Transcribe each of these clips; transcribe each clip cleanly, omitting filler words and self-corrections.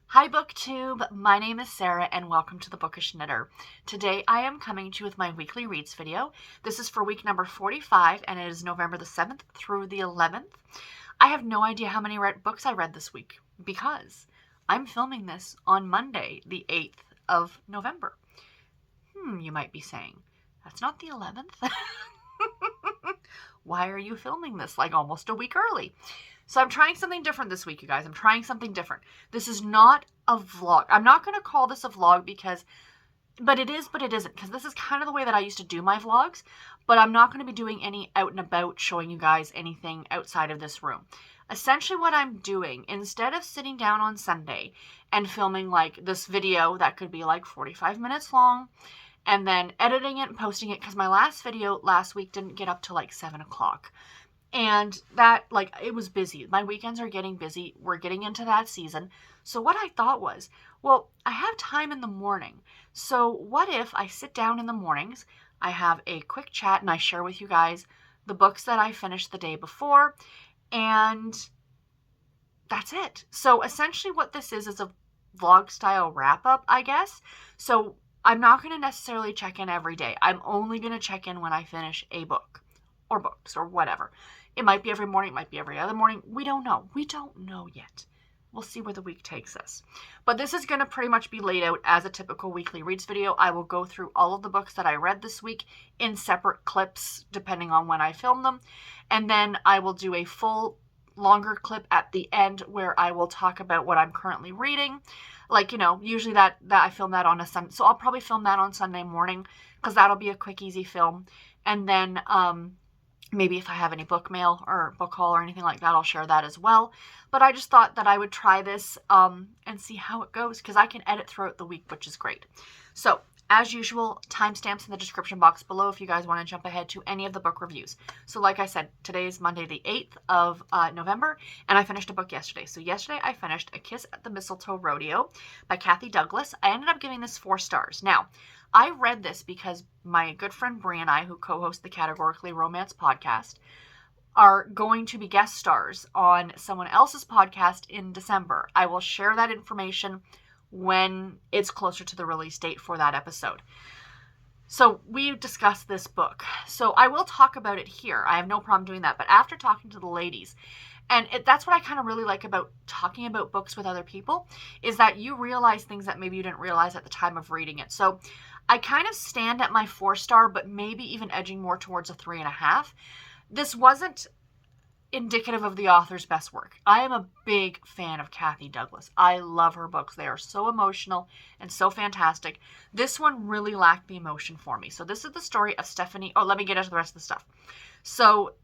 Hi BookTube, my name is Sarah and welcome to the Bookish Knitter. Today I am coming to you with my weekly reads video. This is for week number 45 and it is November the 7th through the 11th. I have no idea how many books I read this week because I'm filming this on Monday, the 8th of November. You might be saying, that's not the 11th. Why are you filming this like almost a week early? So I'm trying something different this week, you guys. I'm trying something different. This is not a vlog. I'm not going to call this a vlog but it is, but it isn't. Because this is kind of the way that I used to do my vlogs. But I'm not going to be doing any out and about showing you guys anything outside of this room. Essentially what I'm doing, instead of sitting down on Sunday and filming like this video that could be like 45 minutes long, and then editing it and posting it, because my last video last week didn't get up till like 7 o'clock. And that, it was busy. My weekends are getting busy. We're getting into that season. So what I thought was, well, I have time in the morning. So what if I sit down in the mornings, I have a quick chat, and I share with you guys the books that I finished the day before, and that's it. So essentially what this is a vlog style wrap up, I guess. So I'm not going to necessarily check in every day. I'm only going to check in when I finish a book or books or whatever. It might be every morning, it might be every other morning. We don't know. We don't know yet. We'll see where the week takes us. But this is going to pretty much be laid out as a typical weekly reads video. I will go through all of the books that I read this week in separate clips, depending on when I film them. And then I will do a full longer clip at the end where I will talk about what I'm currently reading. Usually that I film that on a Sunday. So I'll probably film that on Sunday morning because that'll be a quick, easy film. And then maybe if I have any book mail or book haul or anything like that, I'll share that as well. But I just thought that I would try this and see how it goes because I can edit throughout the week, which is great. So, as usual, timestamps in the description box below if you guys want to jump ahead to any of the book reviews. So like I said, today is Monday the 8th of November, and I finished a book yesterday. So yesterday I finished A Kiss at the Mistletoe Rodeo by Kathy Douglas. I ended up giving this 4 stars. Now, I read this because my good friend Brie and I, who co-host the Categorically Romance podcast, are going to be guest stars on someone else's podcast in December. I will share that information when it's closer to the release date for that episode. So we discussed this book. So I will talk about it here. I have no problem doing that. But after talking to the ladies, and that's what I kind of really like about talking about books with other people, is that you realize things that maybe you didn't realize at the time of reading it. So I kind of stand at my 4-star, but maybe even edging more towards a 3.5. This wasn't indicative of the author's best work. I am a big fan of Kathy Douglas. I love her books. They are so emotional and so fantastic. This one really lacked the emotion for me. So this is the story of Stephanie. Oh, let me get into the rest of the stuff. So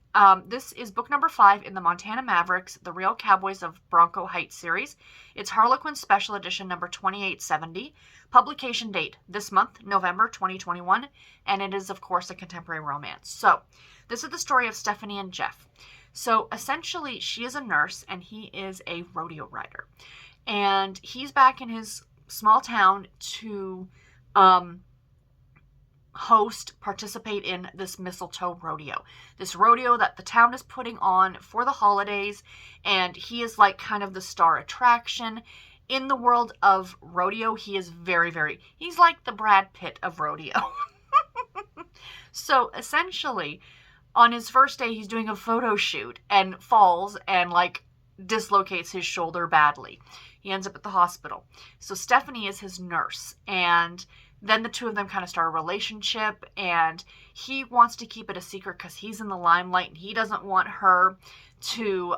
this is book number 5 in the Montana Mavericks, The Real Cowboys of Bronco Heights series. It's Harlequin Special Edition number 2870. Publication date this month, November 2021. And it is, of course, a contemporary romance. So this is the story of Stephanie and Jeff. So essentially, she is a nurse and he is a rodeo rider. And he's back in his small town to participate in this Mistletoe Rodeo. This rodeo that the town is putting on for the holidays. And he is like kind of the star attraction. In the world of rodeo, he is he's like the Brad Pitt of rodeo. So essentially, on his first day, he's doing a photo shoot and falls and dislocates his shoulder badly. He ends up at the hospital. So Stephanie is his nurse, and then the two of them kind of start a relationship, and he wants to keep it a secret because he's in the limelight and he doesn't want her to,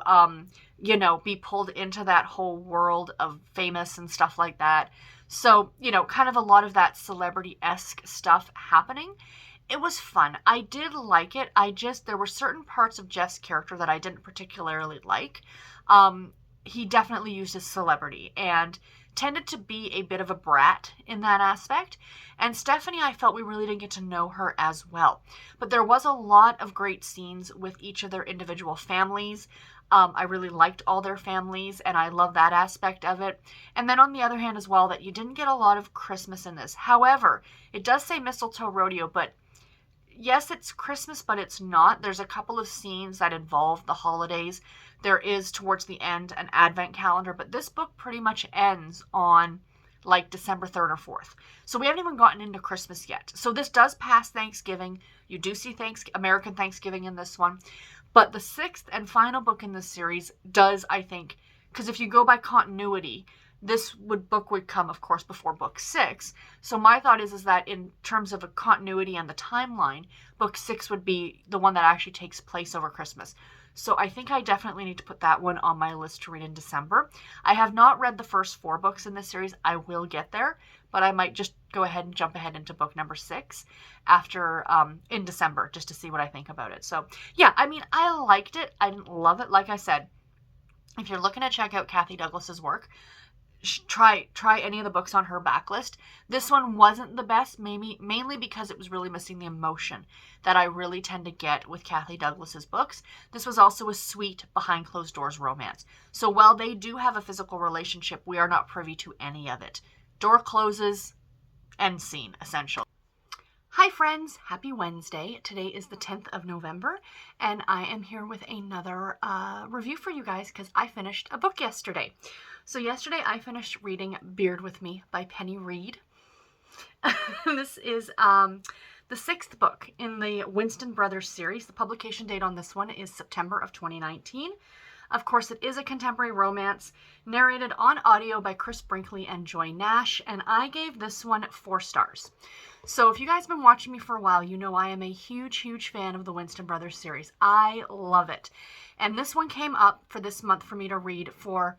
be pulled into that whole world of famous and stuff like that. So, kind of a lot of that celebrity-esque stuff happening. It was fun. I did like it. There were certain parts of Jeff's character that I didn't particularly like. He definitely used his celebrity and tended to be a bit of a brat in that aspect. And Stephanie, I felt we really didn't get to know her as well. But there was a lot of great scenes with each of their individual families. I really liked all their families, and I love that aspect of it. And then on the other hand as well, that you didn't get a lot of Christmas in this. However, it does say Mistletoe Rodeo, but yes, it's Christmas, but it's not. There's a couple of scenes that involve the holidays there is towards the end an advent calendar, but this book pretty much ends on like December 3rd or 4th. So we haven't even gotten into Christmas yet. So this does pass Thanksgiving. You do see American Thanksgiving in this one. But the 6th and final book in this series does, I think, because if you go by continuity, this book would come, of course, before book 6. So my thought is that in terms of a continuity and the timeline, book 6 would be the one that actually takes place over Christmas. So I think I definitely need to put that one on my list to read in December. I have not read the first 4 books in this series. I will get there, but I might just go ahead and jump ahead into book number 6 after in December just to see what I think about it. So yeah, I mean, I liked it. I didn't love it. Like I said, if you're looking to check out Kathy Douglas's work, try any of the books on her backlist. This one wasn't the best, mainly because it was really missing the emotion that I really tend to get with Kathy Douglas's books. This was also a sweet behind closed doors romance. So while they do have a physical relationship, we are not privy to any of it. Door closes, end scene, essentially. Hi friends, happy Wednesday. Today is the 10th of November, and I am here with another review for you guys because I finished a book yesterday. So yesterday I finished reading Beard with Me by Penny Reid. This is the 6th book in the Winston Brothers series. The publication date on this one is September of 2019. Of course, it is a contemporary romance narrated on audio by Chris Brinkley and Joy Nash, and I gave this one 4 stars. So if you guys have been watching me for a while, you know I am a huge, huge fan of the Winston Brothers series. I love it. And this one came up for this month for me to read for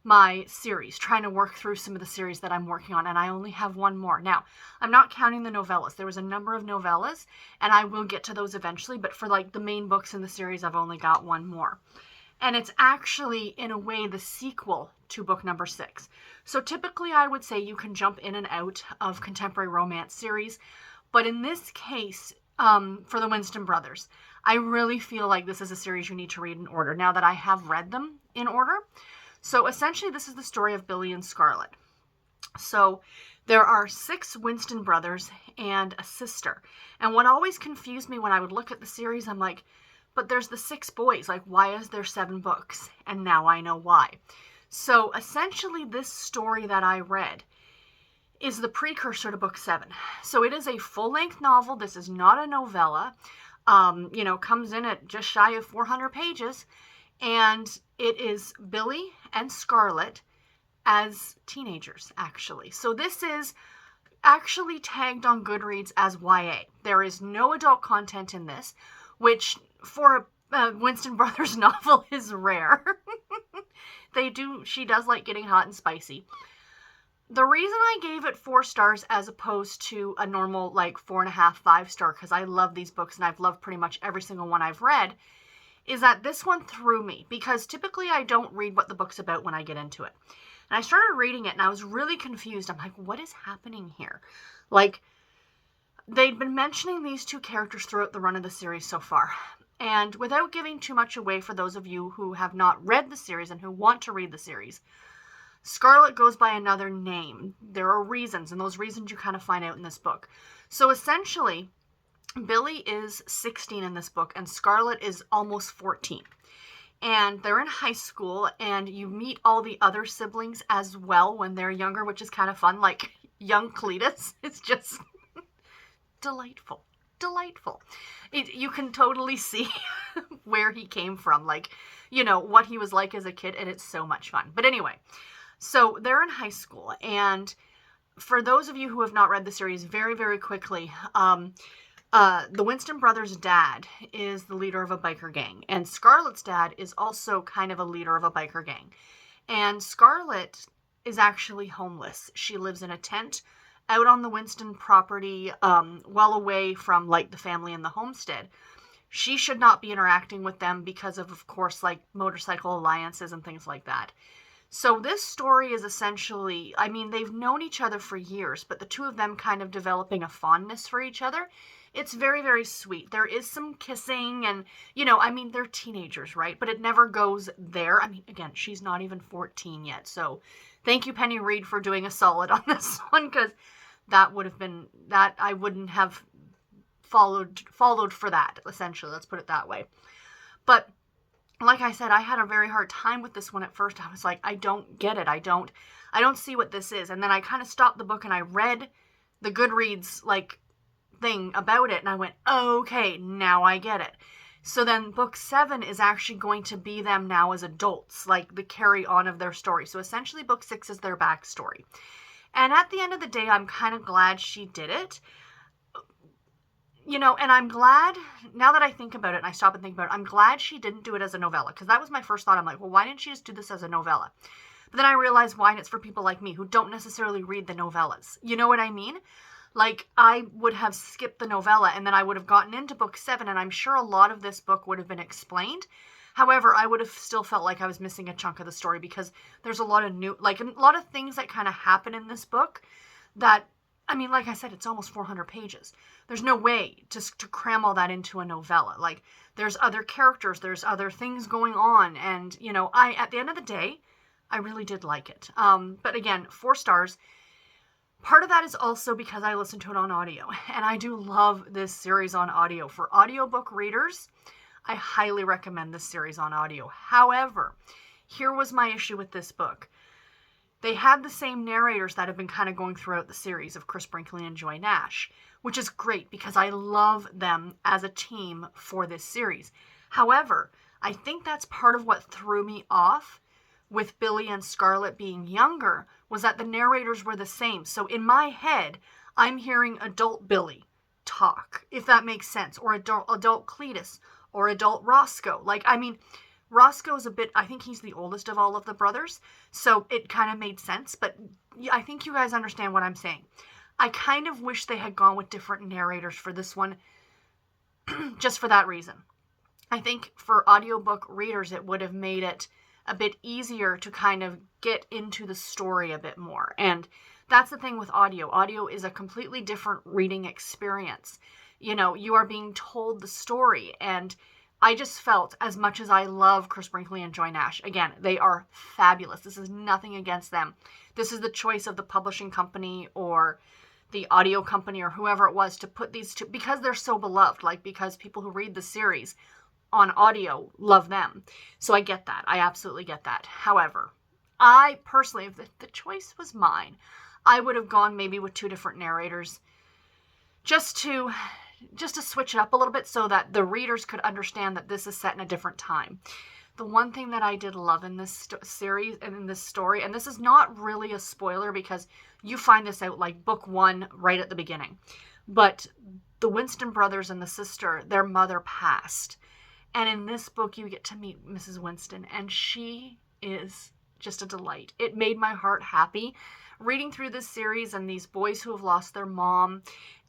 my series, trying to work through some of the series that I'm working on, and I only have one more. Now, I'm not counting the novellas. There was a number of novellas, and I will get to those eventually, but for like the main books in the series, I've only got one more. And it's actually, in a way, the sequel to book number 6. So typically, I would say you can jump in and out of contemporary romance series, but in this case, for the Winston Brothers, I really feel like this is a series you need to read in order, now that I have read them in order. So essentially, this is the story of Billy and Scarlett. So there are 6 Winston brothers and a sister. And what always confused me when I would look at the series, I'm like, but there's the 6 boys. Like, why is there 7 books? And now I know why. So essentially, this story that I read is the precursor to book 7. So it is a full-length novel. This is not a novella. Comes in at just shy of 400 pages. And it is Billy and Scarlett as teenagers, actually. So this is actually tagged on Goodreads as YA. There is no adult content in this, which for a Winston Brothers novel is rare. She does like getting hot and spicy. The reason I gave it 4 stars as opposed to a normal like 4.5, 5 star, because I love these books and I've loved pretty much every single one I've read, is that this one threw me, because typically I don't read what the book's about when I get into it. And I started reading it and I was really confused. I'm like, what is happening here? Like, they'd been mentioning these 2 characters throughout the run of the series so far. And without giving too much away for those of you who have not read the series and who want to read the series, Scarlett goes by another name. There are reasons, and those reasons you kind of find out in this book. So essentially, Billy is 16 in this book, and Scarlett is almost 14. And they're in high school, and you meet all the other siblings as well when they're younger, which is kind of fun. Like, young Cletus. It's just delightful. Delightful. You can totally see where he came from, like, what he was like as a kid, and it's so much fun. But anyway, so they're in high school, and for those of you who have not read the series, very, very quickly, the Winston Brothers' dad is the leader of a biker gang, and Scarlett's dad is also kind of a leader of a biker gang. And Scarlett is actually homeless. She lives in a tent out on the Winston property, well away from like the family and the homestead. She should not be interacting with them because of course, like motorcycle alliances and things like that. So this story is essentially, I mean, they've known each other for years, but the 2 of them kind of developing a fondness for each other. It's very, very sweet. There is some kissing and, they're teenagers, right? But it never goes there. I mean, again, she's not even 14 yet. So thank you, Penny Reid, for doing a solid on this one, because that would have been, that I wouldn't have followed for that, essentially. Let's put it that way. But like I said, I had a very hard time with this one at first. I was like, I don't get it. I don't see what this is. And then I kind of stopped the book and I read the Goodreads like thing about it, and I went, okay, now I get it. So then book 7 is actually going to be them now as adults, like the carry on of their story. So essentially book 6 is their backstory. And at the end of the day, I'm kind of glad she did it. You know, and I'm glad, now that I think about it and I stop and think about it, I'm glad she didn't do it as a novella, because that was my first thought. I'm like, well, why didn't she just do this as a novella? But then I realized why, and it's for people like me who don't necessarily read the novellas. You know what I mean? Like, I would have skipped the novella and then I would have gotten into book 7, and I'm sure a lot of this book would have been explained. However, I would have still felt like I was missing a chunk of the story, because there's a lot of a lot of things that kind of happen in this book that, I mean, like I said, it's almost 400 pages. There's no way to cram all that into a novella. Like, there's other characters, there's other things going on, and, you know, at the end of the day, I really did like it. But again, 4 stars. Part of that is also because I listened to it on audio, and I do love this series on audio. For audiobook readers, I highly recommend this series on audio. However, here was my issue with this book. They had the same narrators that have been kind of going throughout the series of Chris Brinkley and Joy Nash, which is great because I love them as a team for this series. However, I think that's part of what threw me off with Billy and Scarlett being younger, was that the narrators were the same. So in my head, I'm hearing adult Billy talk, if that makes sense, or adult Cletus, or adult Roscoe. Like, I mean, Roscoe's a bit, I think he's the oldest of all of the brothers, so it kind of made sense, but I think you guys understand what I'm saying. I kind of wish they had gone with different narrators for this one, just for that reason. I think for audiobook readers, it would have made it a bit easier to kind of get into the story a bit more. And that's the thing with audio. Audio is a completely different reading experience. You know, you are being told the story, and I just felt, as much as I love Chris Brinkley and Joy Nash, again, they are fabulous. This is nothing against them. This is the choice of the publishing company or the audio company or whoever it was to put these two, because they're so beloved, like, because people who read the series on audio love them. So I get that. I absolutely get that. However, I personally, if the choice was mine, I would have gone maybe with 2 different narrators just to switch it up a little bit so that the readers could understand that this is set in a different time. The one thing that I did love in this series and in this story, and this is not really a spoiler because you find this out like book 1 right at the beginning, but the Winston brothers and the sister, their mother passed. And in this book, you get to meet Mrs. Winston, and she is just a delight. It made my heart happy reading through this series and these boys who have lost their mom.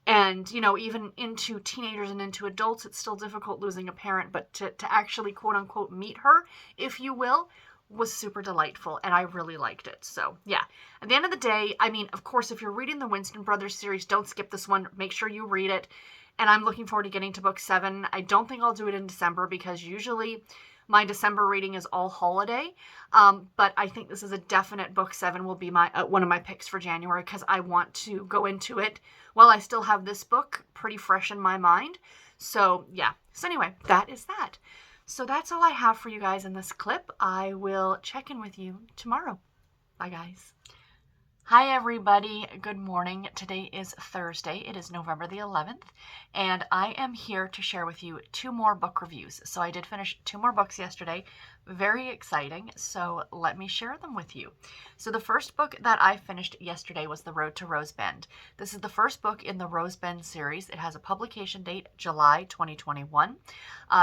And, you know, even into teenagers and into adults, it's still difficult losing a parent. But to actually, quote unquote, meet her, if you will, was super delightful. And I really liked it. So, yeah. At the end of the day, I mean, of course, if you're reading the Winston Brothers series, don't skip this one. Make sure you read it. And I'm looking forward to getting to book 7. I don't think I'll do it in December because usually my December reading is all holiday. But I think this is a definite book 7 will be my one of my picks for January because I want to go into it while I still have this book pretty fresh in my mind. So, yeah. So anyway, that is that. So that's all I have for you guys in this clip. I will check in with you tomorrow. Bye, guys. Hi everybody, good morning. Today is Thursday. It is November the 11th, and I am here to share with you 2 more book reviews. So I did finish 2 more books yesterday. Very exciting, so let me share them with you. So the first book that I finished yesterday was The Road to Rosebend. This is the first book in the Rosebend series. It has a publication date, July 2021.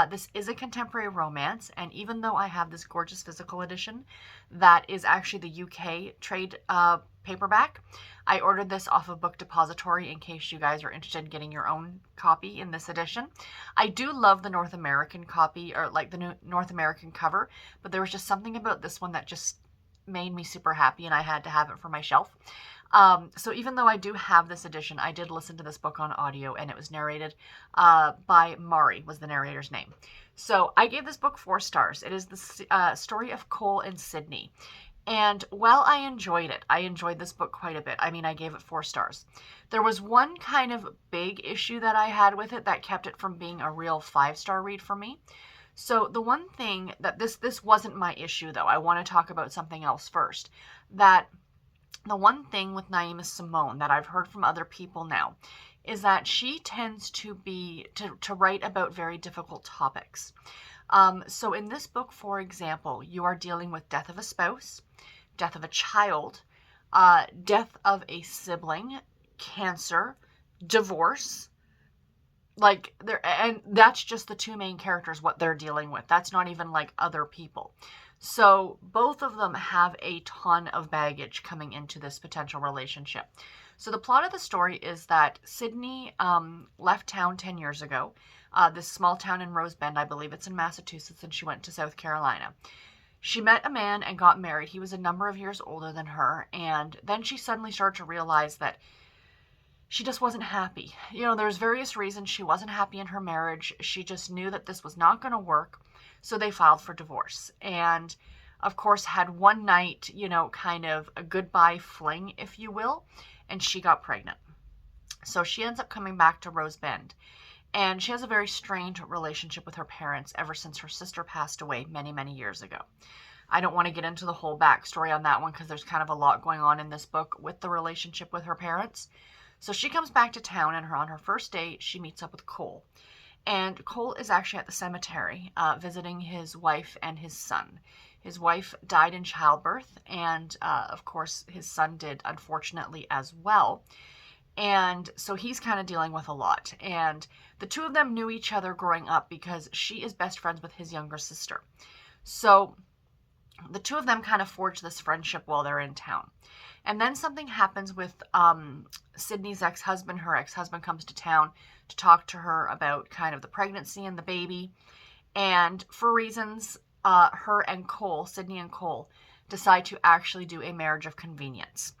This is a contemporary romance, and even though I have this gorgeous physical edition that is actually the UK trade paperback, I ordered this off of Book Depository in case you guys are interested in getting your own copy in this edition. I do love the North American copy, or like the North American cover, but there was just something about this one that just made me super happy, and I had to have it for my shelf. So even though I do have this edition, I did listen to this book on audio, and it was narrated by Mari, was the narrator's name. So I gave this book 4 stars. It is the story of Cole and Sydney. And while I enjoyed this book quite a bit. I mean, I gave it 4 stars. There was one kind of big issue that I had with it that kept it from being a real 5-star read for me. So the one thing that this wasn't my issue though. I want to talk about something else first. That the one thing with Naima Simone that I've heard from other people now is that she tends to write about very difficult topics. So in this book, for example, you are dealing with death of a spouse, death of a child, death of a sibling, cancer, divorce. Like there, and that's just the two main characters, what they're dealing with. That's not even like other people. So both of them have a ton of baggage coming into this potential relationship. So the plot of the story is that Sydney left town 10 years ago, this small town in Rose Bend, I believe it's in Massachusetts, and she went to South Carolina. She met a man and got married. He was a number of years older than her, and then she suddenly started to realize that she just wasn't happy. You know, there's various reasons she wasn't happy in her marriage. She just knew that this was not going to work, so they filed for divorce. And of course had one night, you know, kind of a goodbye fling, if you will, and she got pregnant. So she ends up coming back to Rose Bend, and she has a very strained relationship with her parents ever since her sister passed away many, many years ago. I don't want to get into the whole backstory on that one because there's kind of a lot going on in this book with the relationship with her parents. So she comes back to town, and on her first day, she meets up with Cole. And Cole is actually at the cemetery visiting his wife and his son. His wife died in childbirth, and of course his son did, unfortunately, as well. And so he's kind of dealing with a lot. And the two of them knew each other growing up because she is best friends with his younger sister. So the two of them kind of forge this friendship while they're in town. And then something happens with Sydney's ex-husband. Her ex-husband comes to town to talk to her about kind of the pregnancy and the baby. And for reasons, her and Cole, Sydney and Cole, decide to actually do a marriage of convenience.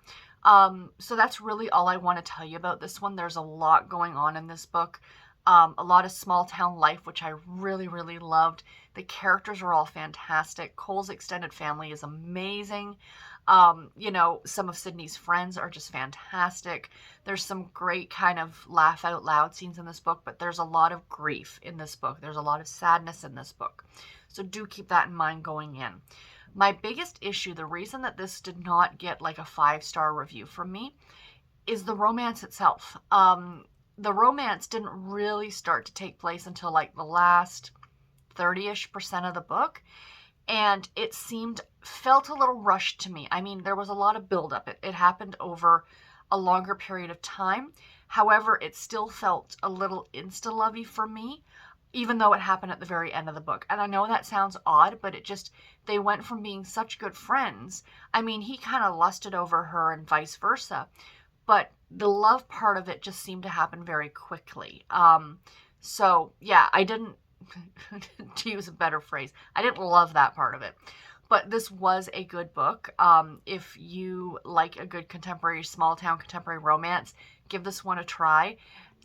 So that's really all I want to tell you about this one. There's a lot going on in this book. A lot of small town life, which I really, really loved. The characters are all fantastic. Cole's extended family is amazing. You know, some of Sydney's friends are just fantastic. There's some great kind of laugh out loud scenes in this book, but there's a lot of grief in this book. There's a lot of sadness in this book. So do keep that in mind going in. My biggest issue, the reason that this did not get like a 5-star review from me, is the romance itself. The romance didn't really start to take place until like the last 30-ish% of the book. And it felt a little rushed to me. I mean, there was a lot of buildup. It happened over a longer period of time. However, it still felt a little insta-lovey for me, even though it happened at the very end of the book. And I know that sounds odd, but they went from being such good friends. I mean, he kind of lusted over her and vice versa, but the love part of it just seemed to happen very quickly. So yeah, I didn't, to use a better phrase, I didn't love that part of it. But this was a good book. If you like a good contemporary, small town contemporary romance, give this one a try.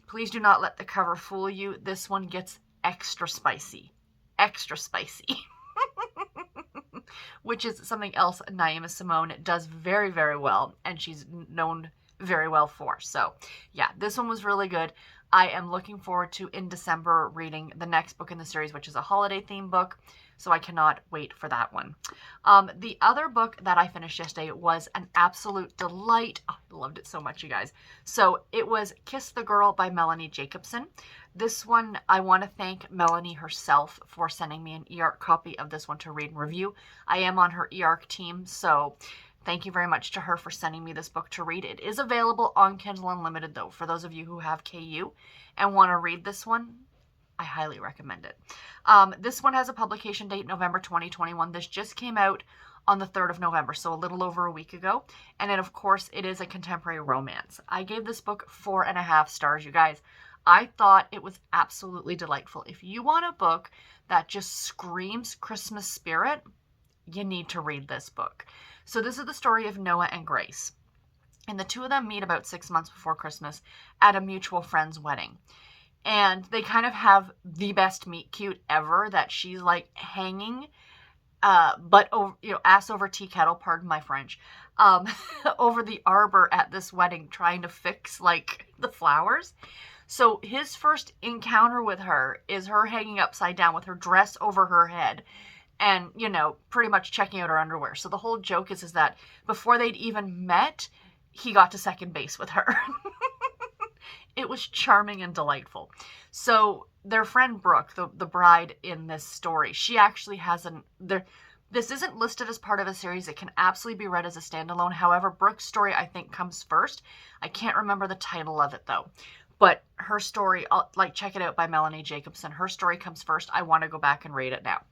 Please do not let the cover fool you. This one gets extra spicy. Extra spicy. Which is something else Naima Simone does very, very well, and she's known very well for. So yeah, this one was really good. I am looking forward to, in December, reading the next book in the series, which is a holiday theme book. So I cannot wait for that one. The other book that I finished yesterday was an absolute delight. Oh, I loved it so much, you guys. So it was Kiss the Girl by Melanie Jacobson. This one, I want to thank Melanie herself for sending me an eARC copy of this one to read and review. I am on her eARC team, so thank you very much to her for sending me this book to read. It is available on Kindle Unlimited, though, for those of you who have KU and want to read this one. I highly recommend it. This one has a publication date, November 2021. This just came out on the 3rd of November, so a little over a week ago. And then, of course, it is a contemporary romance. I gave this book 4.5 stars, you guys. I thought it was absolutely delightful. If you want a book that just screams Christmas spirit, you need to read this book. So this is the story of Noah and Grace. And the two of them meet about 6 months before Christmas at a mutual friend's wedding. And they kind of have the best meet cute ever, that she's like hanging, but over, ass over tea kettle, pardon my French, over the arbor at this wedding, trying to fix like the flowers. So his first encounter with her is her hanging upside down with her dress over her head and, pretty much checking out her underwear. So the whole joke is that before they'd even met, he got to second base with her. It was charming and delightful. So their friend Brooke, the bride in this story, she actually has this isn't listed as part of a series. It can absolutely be read as a standalone. However, Brooke's story, I think, comes first. I can't remember the title of it, though. But her story, check it out, by Melanie Jacobson. Her story comes first. I want to go back and read it now.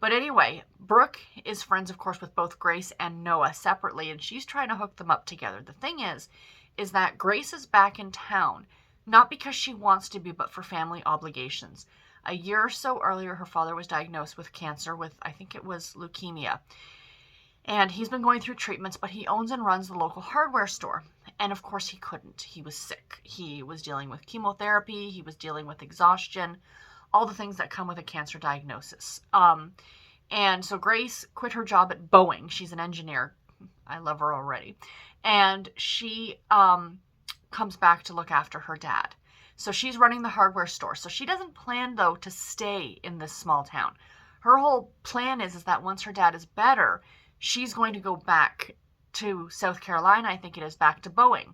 But anyway, Brooke is friends, of course, with both Grace and Noah separately, and she's trying to hook them up together. The thing is that Grace is back in town, not because she wants to be, but for family obligations. A year or so earlier, her father was diagnosed with cancer with, I think it was leukemia. And he's been going through treatments, but he owns and runs the local hardware store. And of course he couldn't. He was sick. He was dealing with chemotherapy. He was dealing with exhaustion, all the things that come with a cancer diagnosis. And so Grace quit her job at Boeing. She's an engineer. I love her already. And she comes back to look after her dad. So she's running the hardware store. So she doesn't plan, though, to stay in this small town. Her whole plan is that once her dad is better, she's going to go back to South Carolina, I think it is, back to Boeing,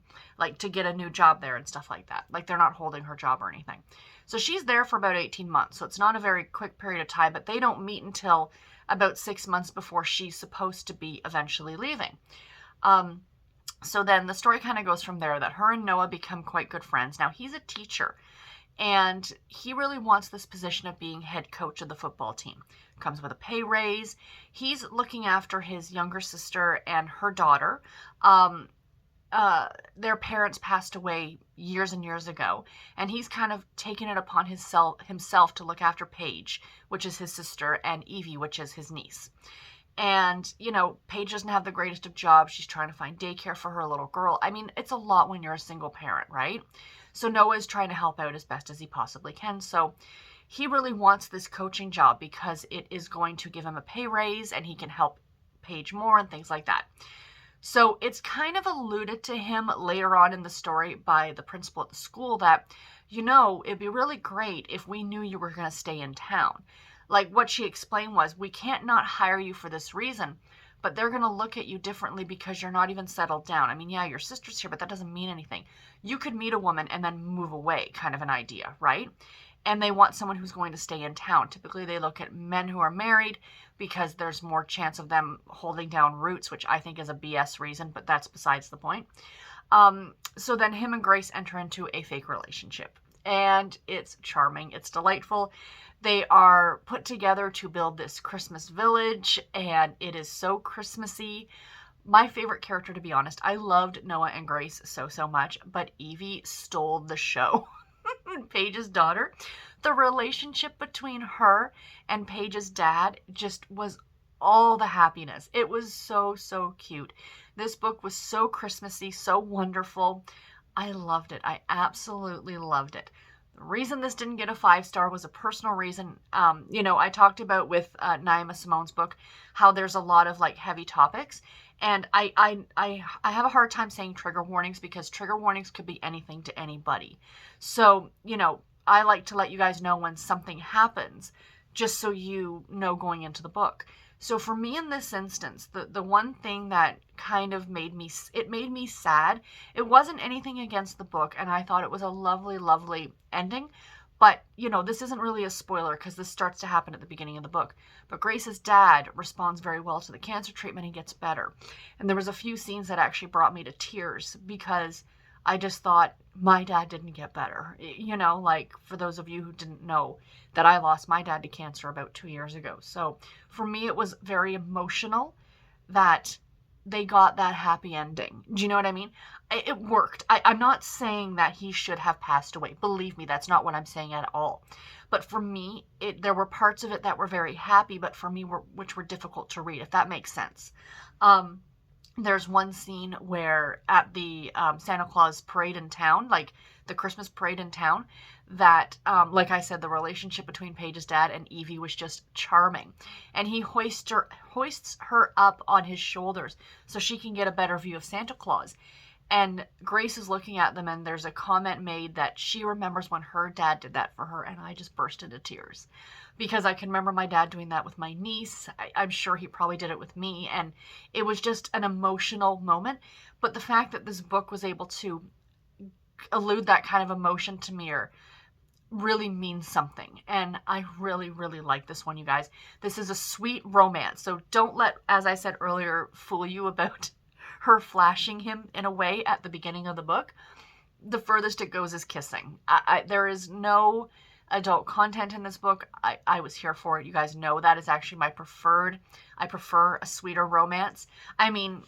to get a new job there and stuff like that. They're not holding her job or anything. So she's there for about 18 months. So it's not a very quick period of time, but they don't meet until about 6 months before she's supposed to be eventually leaving. So then the story kind of goes from there, that her and Noah become quite good friends. Now, he's a teacher, and he really wants this position of being head coach of the football team. Comes with a pay raise. He's looking after his younger sister and her daughter. Their parents passed away years and years ago, and he's kind of taken it upon himself to look after Paige, which is his sister, and Evie, which is his niece. And, Paige doesn't have the greatest of jobs. She's trying to find daycare for her little girl. I mean, it's a lot when you're a single parent, right? So Noah is trying to help out as best as he possibly can. So he really wants this coaching job because it is going to give him a pay raise and he can help Paige more and things like that. So it's kind of alluded to him later on in the story by the principal at the school that, it'd be really great if we knew you were going to stay in town. What she explained was, we can't not hire you for this reason, but they're going to look at you differently because you're not even settled down. I mean, yeah, your sister's here, but that doesn't mean anything. You could meet a woman and then move away, kind of an idea, right? And they want someone who's going to stay in town. Typically, they look at men who are married because there's more chance of them holding down roots, which I think is a BS reason, but that's besides the point. So then him and Grace enter into a fake relationship. And it's charming. It's delightful. They are put together to build this Christmas village, and it is so Christmassy. My favorite character, to be honest, I loved Noah and Grace so much, but Evie stole the show. Paige's daughter. The relationship between her and Paige's dad just was all the happiness. It was so cute. This book was so Christmassy, so wonderful. I loved it. I absolutely loved it. The reason this didn't get a 5-star was a personal reason. I talked about with Naima, Simone's book, how there's a lot of heavy topics. And I have a hard time saying trigger warnings because trigger warnings could be anything to anybody. So, I like to let you guys know when something happens, just so you know going into the book. So for me in this instance, the one thing that kind of made me sad. It wasn't anything against the book, and I thought it was a lovely ending. But, this isn't really a spoiler because this starts to happen at the beginning of the book. But Grace's dad responds very well to the cancer treatment and gets better. And there was a few scenes that actually brought me to tears because I just thought, my dad didn't get better. For those of you who didn't know that I lost my dad to cancer about 2 years ago. So for me, it was very emotional that they got that happy ending. Do you know what I mean? It worked. I'm not saying that he should have passed away. Believe me, that's not what I'm saying at all. But for me, there were parts of it that were very happy, but for me, which were difficult to read, if that makes sense. There's one scene where at the Santa Claus parade in town, the Christmas parade in town, that, like I said, the relationship between Paige's dad and Evie was just charming. And he hoists her up on his shoulders so she can get a better view of Santa Claus. And Grace is looking at them, and there's a comment made that she remembers when her dad did that for her, and I just burst into tears. Because I can remember my dad doing that with my niece. I'm sure he probably did it with me, and it was just an emotional moment. But the fact that this book was able to elude that kind of emotion to me really means something. And I really, really like this one, you guys. This is a sweet romance. So don't let, as I said earlier, fool you about her flashing him in a way at the beginning of the book. The furthest it goes is kissing. There is no adult content in this book. I was here for it. You guys know that is actually my preferred. I prefer a sweeter romance. I mean,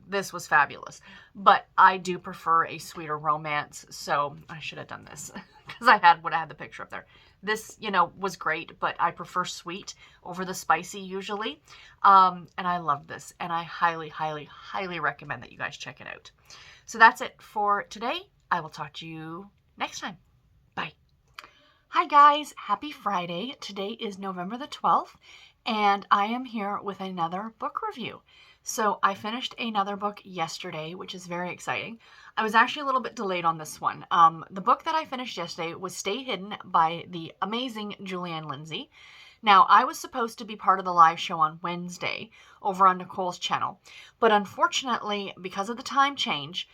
this was fabulous, but I do prefer a sweeter romance. So I should have done this because would have had the picture up there. This, was great, but I prefer sweet over the spicy usually. And I love this, and I highly, highly, highly recommend that you guys check it out. So that's it for today. I will talk to you next time. Bye. Hi guys, happy Friday. Today is November the 12th, and I am here with another book review. So I finished another book yesterday, which is very exciting. I was actually a little bit delayed on this one. The book that I finished yesterday was Stay Hidden by the amazing Julianne Lindsey. Now, I was supposed to be part of the live show on Wednesday over on Nicole's channel, but unfortunately, because of the time change,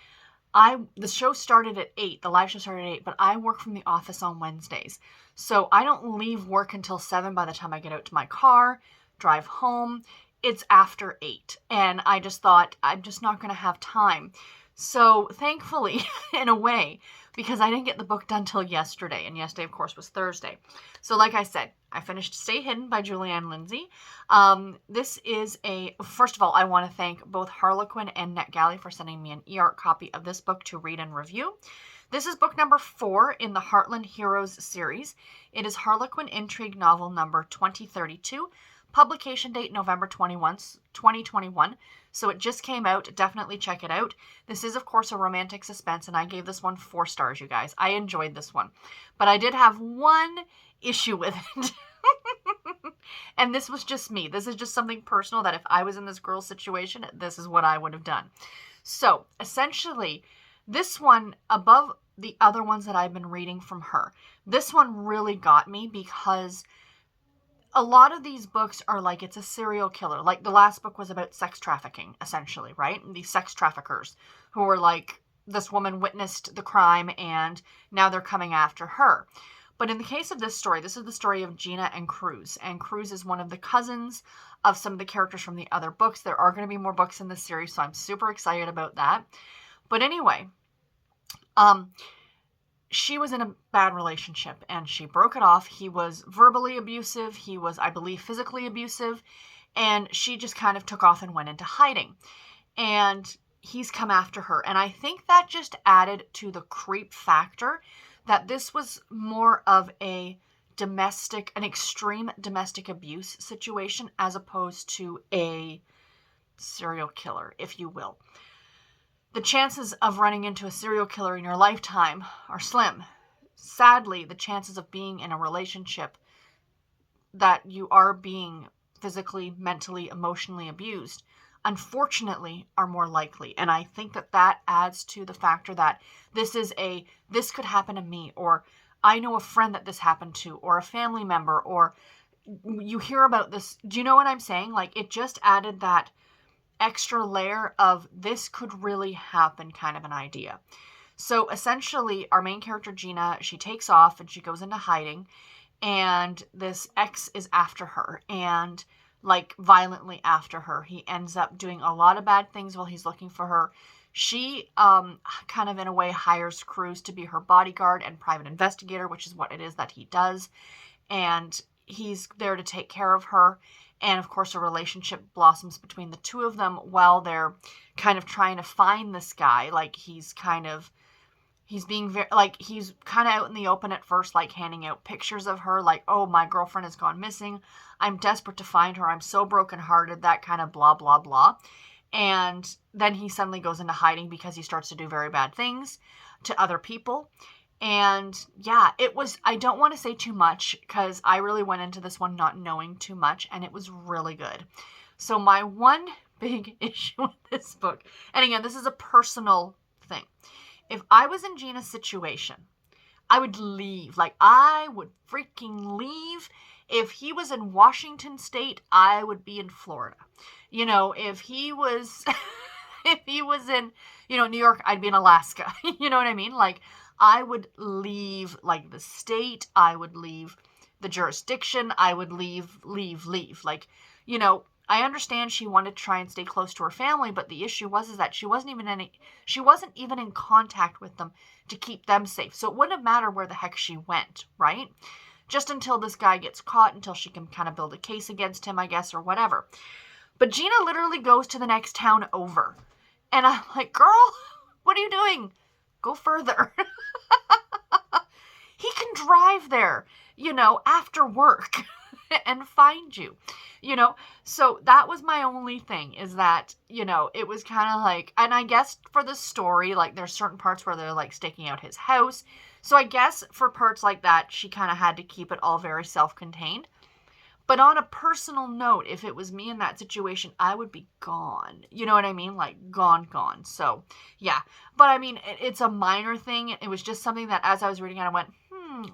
the show started at 8, the live show started at 8, but I work from the office on Wednesdays. So I don't leave work until 7 by the time I get out to my car, drive home. It's after 8, and I just thought I'm just not going to have time. So thankfully, in a way, because I didn't get the book done till yesterday, and yesterday, of course, was Thursday. So like I said, I finished Stay Hidden by Julianne Lindsey. This is first of all, I want to thank both Harlequin and NetGalley for sending me an e-art copy of this book to read and review. This is book number 4 in the Heartland Heroes series. It is Harlequin Intrigue novel number 2032. Publication date November 21, 2021. So it just came out. Definitely check it out. This is, of course, a romantic suspense, and I gave this one 4 stars, you guys. I enjoyed this one. But I did have one issue with it. And this was just me. This is just something personal that if I was in this girl's situation, this is what I would have done. So essentially, this one, above the other ones that I've been reading from her, this one really got me because a lot of these books are like it's a serial killer. Like the last book was about sex trafficking, essentially, right? These sex traffickers who were like, this woman witnessed the crime and now they're coming after her. But in the case of this story, this is the story of Gina and Cruz. And Cruz is one of the cousins of some of the characters from the other books. There are going to be more books in this series, so I'm super excited about that. But anyway, she was in a bad relationship and she broke it off. He was verbally abusive. He was, I believe, physically abusive. And she just kind of took off and went into hiding. And he's come after her. And I think that just added to the creep factor that this was more of an extreme domestic abuse situation as opposed to a serial killer, if you will. The chances of running into a serial killer in your lifetime are slim. Sadly, the chances of being in a relationship that you are being physically, mentally, emotionally abused, unfortunately, are more likely. And I think that adds to the factor that this could happen to me, or I know a friend that this happened to, or a family member, or you hear about this. Do you know what I'm saying? Like, it just added that extra layer of this could really happen kind of an idea. So essentially, our main character, Gina, she takes off and she goes into hiding, and this ex is after her, and like violently after her. He ends up doing a lot of bad things while he's looking for her. She kind of in a way hires Cruz to be her bodyguard and private investigator, which is what it is that he does. And he's there to take care of her. And of course, a relationship blossoms between the two of them while they're kind of trying to find this guy. Like he's kind of out in the open at first, like handing out pictures of her, like, oh, my girlfriend has gone missing. I'm desperate to find her. I'm so brokenhearted, that kind of blah, blah, blah. And then he suddenly goes into hiding because he starts to do very bad things to other people. And yeah, I don't want to say too much because I really went into this one not knowing too much, and it was really good. So my one big issue with this book. And again, this is a personal thing. If I was in Gina's situation, I would leave. Like, I would freaking leave. If he was in Washington State, I would be in Florida. You know, if he was if he was in, you know, New York, I'd be in Alaska. You know what I mean? Like, I would leave, like, the state. I would leave the jurisdiction. I would leave. Like, you know, I understand she wanted to try and stay close to her family, but the issue was that she wasn't even in contact with them to keep them safe. So it wouldn't have mattered where the heck she went, right? Just until this guy gets caught, until she can kind of build a case against him, I guess, or whatever. But Gina literally goes to the next town over. And I'm like, girl, what are you doing? Go further. He can drive there, you know, after work and find you, you know. So that was my only thing, is that, you know, it was kind of like, and I guess for the story, like, there's certain parts where they're like staking out his house. So I guess for parts like that, she kind of had to keep it all very self-contained. But on a personal note, if it was me in that situation, I would be gone. You know what I mean? Like, gone. So, yeah. But, I mean, it's a minor thing. It was just something that as I was reading it, I went,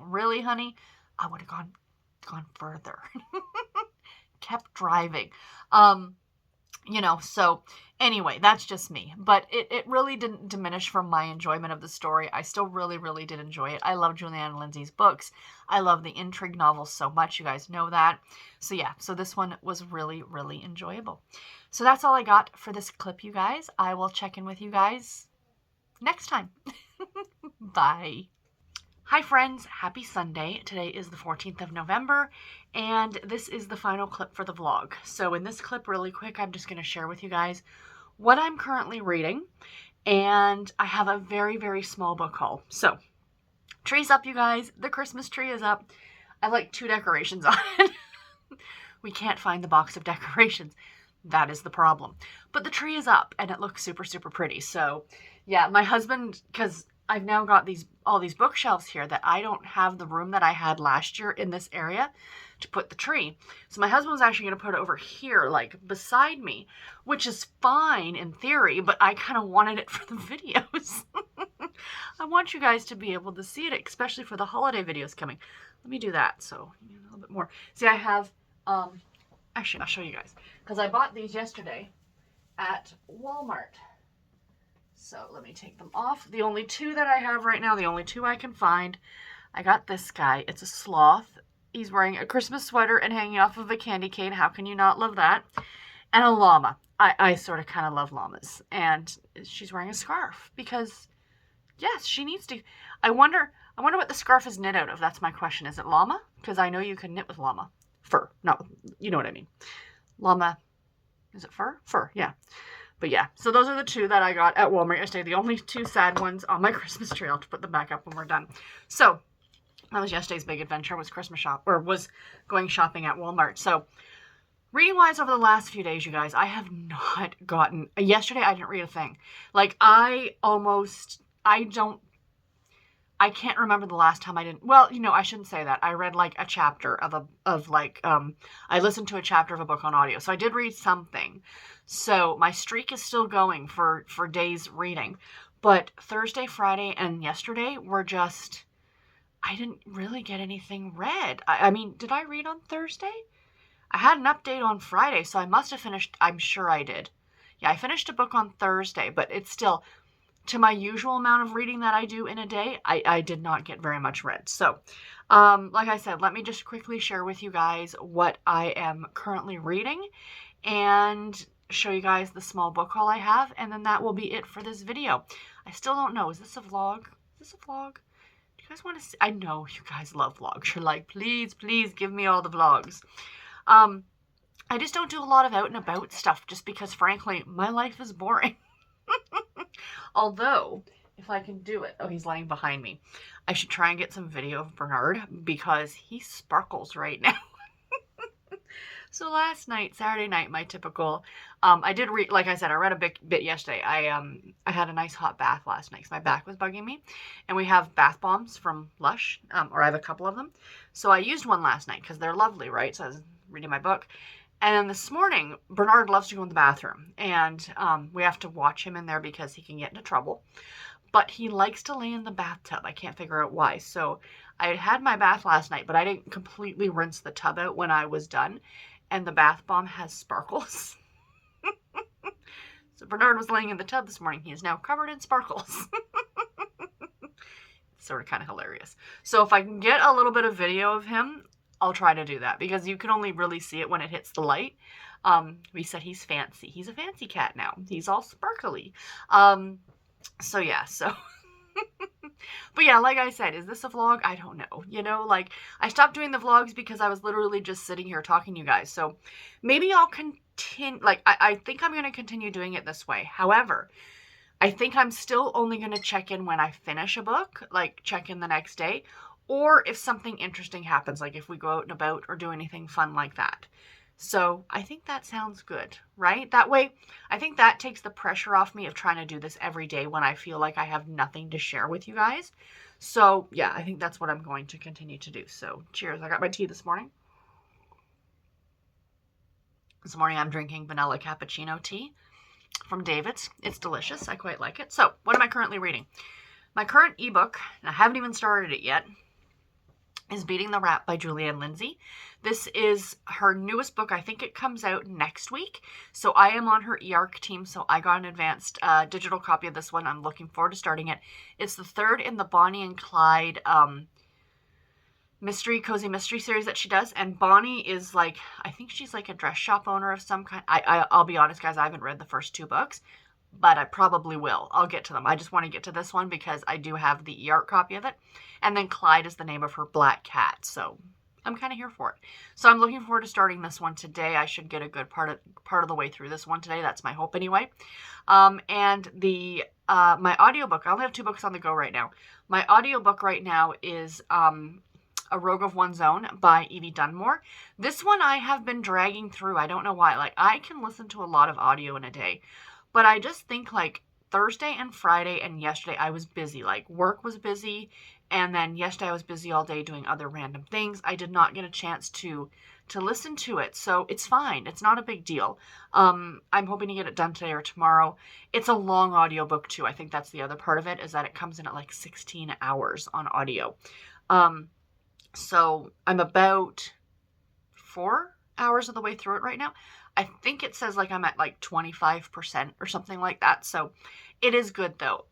really, honey? I would have gone further. Kept driving. You know, so anyway, that's just me. But it really didn't diminish from my enjoyment of the story. I still really did enjoy it. I love Julianne and Lindsey's books. I love the intrigue novels so much. You guys know that. So yeah, so this one was really enjoyable. So that's all I got for this clip, you guys. I will check in with you guys next time. Bye. Hi friends, happy Sunday. Today is the 14th of November, and this is the final clip for the vlog. So in this clip, really quick, I'm just going to share with you guys what I'm currently reading, and I have a very small book haul. So, tree's up, you guys. The Christmas tree is up. I have like 2 decorations on it. We can't find the box of decorations. That is the problem. But the tree is up, and it looks super pretty. So, yeah, my husband, because I've now got all these bookshelves here that I don't have the room that I had last year in this area to put the tree. So my husband was actually going to put it over here, like beside me, which is fine in theory, but I kind of wanted it for the videos. I want you guys to be able to see it, especially for the holiday videos coming. Let me do that so you know, a little bit more. See, I have, actually, I'll show you guys, because I bought these yesterday at Walmart. So let me take them off. The only 2 that I have right now, the only 2 I can find, I got this guy. It's a sloth. He's wearing a Christmas sweater and hanging off of a candy cane. How can you not love that? And a llama. I sort of kind of love llamas. And she's wearing a scarf because, yes, she needs to. I wonder what the scarf is knit out of. That's my question. Is it llama? Because I know you can knit with llama. Fur. No, you know what I mean. Llama. Is it fur? Fur, yeah. But yeah, so those are the 2 that I got at Walmart yesterday. The only 2 sad ones on my Christmas tree. I'll have to put them back up when we're done. So that was yesterday's big adventure, was was going shopping at Walmart. So reading wise over the last few days, you guys, I have not gotten, yesterday I didn't read a thing. Like I can't remember the last time I didn't. Well, you know, I shouldn't say that. I read like a chapter I listened to a chapter of a book on audio. So I did read something. So my streak is still going for days reading. But Thursday, Friday, and yesterday were just, I didn't really get anything read. I mean, did I read on Thursday? I had an update on Friday, so I must have finished. I'm sure I did. Yeah, I finished a book on Thursday, but it's still, to my usual amount of reading that I do in a day, I did not get very much read. So, like I said, let me just quickly share with you guys what I am currently reading and show you guys the small book haul I have, and then that will be it for this video. I still don't know. Is this a vlog? Is this a vlog? Do you guys want to see? I know you guys love vlogs. You're like, please give me all the vlogs. I just don't do a lot of out and about stuff just because, frankly, my life is boring. Although, if I can do it, oh, he's lying behind me. I should try and get some video of Bernard because he sparkles right now. So last night, Saturday night, my typical, I did read, like I said, I read a bit yesterday. I had a nice hot bath last night because my back was bugging me. And we have bath bombs from Lush, or I have a couple of them. So I used one last night because they're lovely, right? So I was reading my book. And then this morning, Bernard loves to go in the bathroom, and we have to watch him in there because he can get into trouble. But he likes to lay in the bathtub. I can't figure out why. So I had my bath last night, but I didn't completely rinse the tub out when I was done, and the bath bomb has sparkles. So Bernard was laying in the tub this morning. He is now covered in sparkles. Sort of kind of hilarious. So if I can get a little bit of video of him, I'll try to do that, because you can only really see it when it hits the light. We said he's fancy. He's a fancy cat now. He's all sparkly. So yeah, so but yeah, like I said, is this a vlog? I don't know. You know, like, I stopped doing the vlogs because I was literally just sitting here talking to you guys. So maybe I'll continue, like, I think I'm going to continue doing it this way. However, I think I'm still only going to check in when I finish a book, like check in the next day, or if something interesting happens, like if we go out and about or do anything fun like that. So I think that sounds good, right? That way, I think that takes the pressure off me of trying to do this every day when I feel like I have nothing to share with you guys. So yeah, I think that's what I'm going to continue to do. So cheers. I got my tea this morning. This morning I'm drinking vanilla cappuccino tea from David's. It's delicious. I quite like it. So what am I currently reading? My current ebook, and I haven't even started it yet, is Beating the Rap by Julianne Lindsey. This is her newest book. I think it comes out next week. So I am on her eARC team, so I got an advanced digital copy of this one. I'm looking forward to starting it. It's the third in the Bonnie and Clyde cozy mystery series that she does. And Bonnie is like, I think she's like a dress shop owner of some kind. I'll be honest, guys, I haven't read the first 2 books, but I probably will. I'll get to them. I just want to get to this one because I do have the eARC copy of it. And then Clyde is the name of her black cat. So I'm kind of here for it. So I'm looking forward to starting this one today. I should get a good part of the way through this one today. That's my hope anyway. And the my audiobook, I only have 2 books on the go right now. My audiobook right now is A Rogue of One's Own by Evie Dunmore. This one I have been dragging through. I don't know why. Like, I can listen to a lot of audio in a day, but I just think like Thursday and Friday and yesterday I was busy. Like, work was busy, and then yesterday I was busy all day doing other random things. I did not get a chance to listen to it, so it's fine. It's not a big deal. I'm hoping to get it done today or tomorrow. It's a long audiobook too. I think that's the other part of it, is that it comes in at like 16 hours on audio. So I'm about 4 hours of the way through it right now. I think it says like I'm at like 25% or something like that. So it is good though.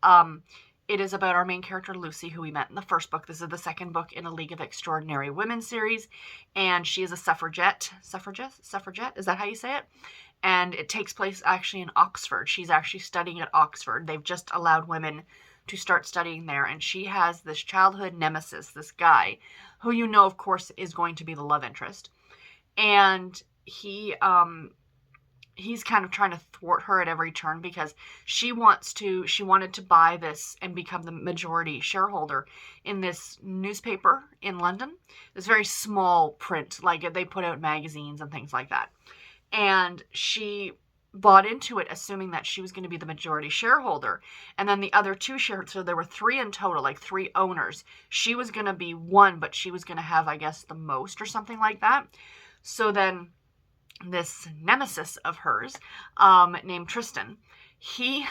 It is about our main character, Lucy, who we met in the first book. This is the second book in a League of Extraordinary Women series. And she is a suffragette. Suffragette? Is that how you say it? And it takes place actually in Oxford. She's actually studying at Oxford. They've just allowed women to start studying there. And she has this childhood nemesis, this guy, who you know, of course, is going to be the love interest. And he's kind of trying to thwart her at every turn because she wanted to buy this and become the majority shareholder in this newspaper in London. This very small print, like they put out magazines and things like that. And she bought into it assuming that she was going to be the majority shareholder. And then the other 2 shareholders, so there were 3 in total, like 3 owners. She was going to be one, but she was going to have, I guess, the most or something like that. So then this nemesis of hers, named Tristan, he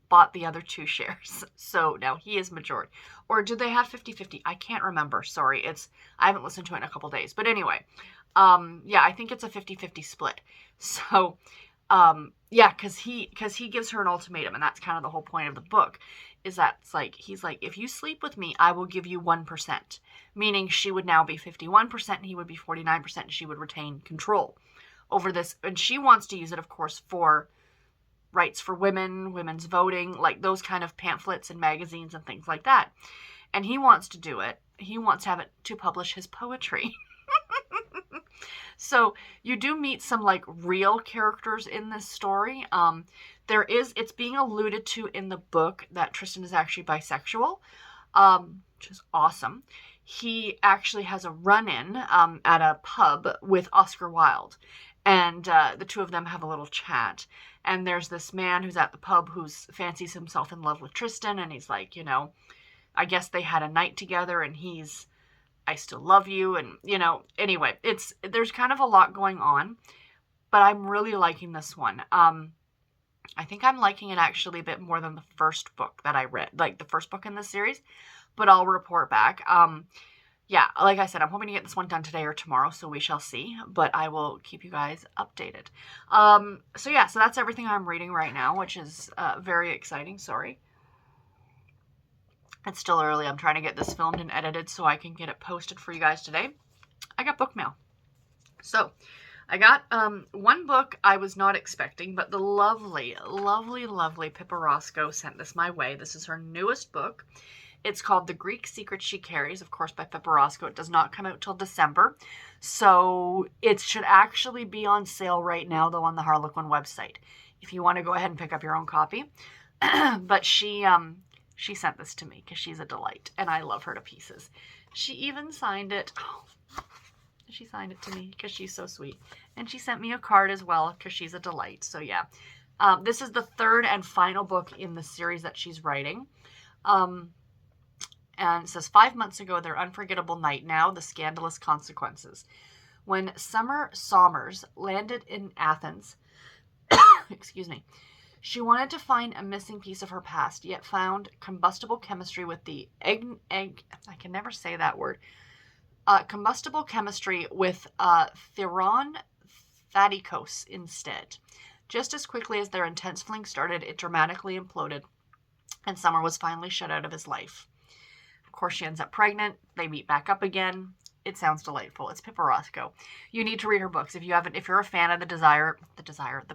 bought the other 2 shares. So now he is majority. Or do they have 50-50? I can't remember. Sorry. I haven't listened to it in a couple days. But anyway, yeah, I think it's a 50-50 split. So, yeah, because he gives her an ultimatum, and that's kind of the whole point of the book, is that it's like, he's like, if you sleep with me, I will give you 1%, meaning she would now be 51% and he would be 49%, and she would retain control over this. And she wants to use it, of course, for rights for women, women's voting, like those kind of pamphlets and magazines and things like that. And he wants to do it. He wants to have it to publish his poetry. So you do meet some like real characters in this story. It's being alluded to in the book that Tristan is actually bisexual, which is awesome. He actually has a run-in at a pub with Oscar Wilde, and the 2 of them have a little chat. And there's this man who's at the pub who fancies himself in love with Tristan, and he's like, you know, I guess they had a night together, and he's, I still love you, and, you know, anyway, there's kind of a lot going on. but I'm really liking this one. I think I'm liking it actually a bit more than the first book that I read, like the first book in this series, but I'll report back. Yeah, like I said, I'm hoping to get this one done today or tomorrow, so we shall see, but I will keep you guys updated. So yeah, so that's everything I'm reading right now, which is very exciting. Sorry. It's still early. I'm trying to get this filmed and edited so I can get it posted for you guys today. I got book mail. So I got one book I was not expecting, but the lovely, lovely, lovely Pippa Roscoe sent this my way. This is her newest book. It's called The Greek Secrets She Carries, of course, by Pippa Roscoe. It does not come out till December, so it should actually be on sale right now, though, on the Harlequin website, if you want to go ahead and pick up your own copy. But she sent this to me because she's a delight, and I love her to pieces. She even signed it. Oh, she signed it to me because she's so sweet. And she sent me a card as well because she's a delight. So, yeah. This is the third and final book in the series that she's writing. And it says, 5 months ago, their unforgettable night, now the scandalous consequences. When Summer Somers landed in Athens, excuse me, she wanted to find a missing piece of her past, yet found combustible chemistry with the I can never say that word, combustible chemistry with Theron Thaddeukos instead. Just as quickly as their intense fling started, it dramatically imploded, and Summer was finally shut out of his life. Of course, she ends up pregnant. They meet back up again. It sounds delightful. It's Pippa Roscoe. You need to read her books. If you're a fan of the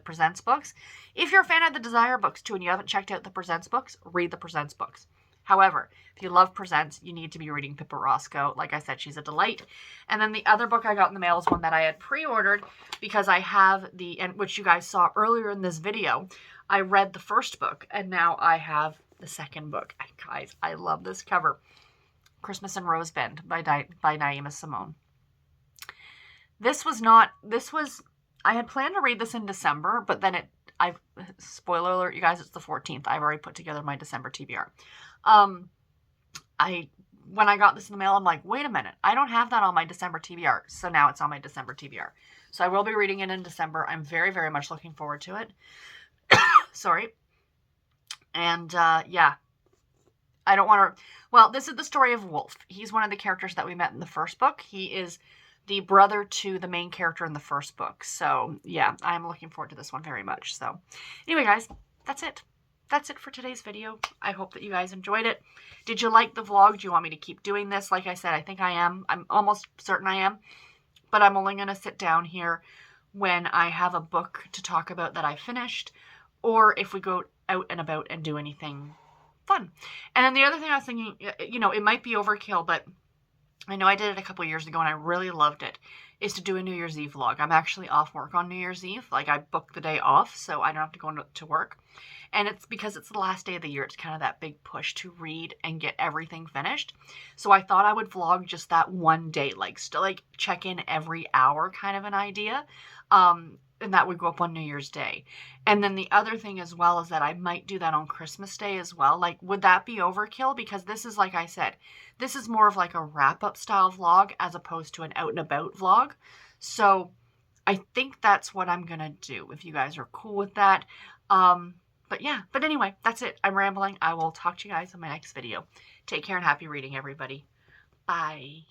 Presents books. If you're a fan of the Desire books too, and you haven't checked out the Presents books, read the Presents books. However, if you love Presents, you need to be reading Pippa Roscoe. Like I said, she's a delight. And then the other book I got in the mail is one that I had pre-ordered because I have which you guys saw earlier in this video. I read the first book, and now I have the second book. And guys, I love this cover. Christmas in Rose Bend by Naima Simone. I had planned to read this in December, but then spoiler alert, you guys, it's the 14th. I've already put together my December TBR. When I got this in the mail, I'm like, wait a minute, I don't have that on my December TBR. So now it's on my December TBR. So I will be reading it in December. I'm very, very much looking forward to it. Sorry. And, yeah. I don't want to... Well, this is the story of Wolf. He's one of the characters that we met in the first book. He is the brother to the main character in the first book. So, yeah, I'm looking forward to this one very much. So, anyway, guys, that's it. That's it for today's video. I hope that you guys enjoyed it. Did you like the vlog? Do you want me to keep doing this? Like I said, I think I am. I'm almost certain I am. But I'm only going to sit down here when I have a book to talk about that I finished, or if we go out and about and do anything fun. And then the other thing I was thinking, it might be overkill, but I know I did it a couple years ago and I really loved it, is to do a New Year's Eve vlog. I'm actually off work on New Year's Eve. Like, I booked the day off, so I don't have to go to work. And it's because it's the last day of the year. It's kind of that big push to read and get everything finished. So I thought I would vlog just that one day, still check in every hour kind of an idea. And that would go up on New Year's Day. And then the other thing as well is that I might do that on Christmas Day as well. Would that be overkill? Because this is, like I said, this is more of a wrap-up style vlog as opposed to an out-and-about vlog. So I think that's what I'm going to do, if you guys are cool with that. But yeah, but anyway, that's it. I'm rambling. I will talk to you guys in my next video. Take care and happy reading, everybody. Bye.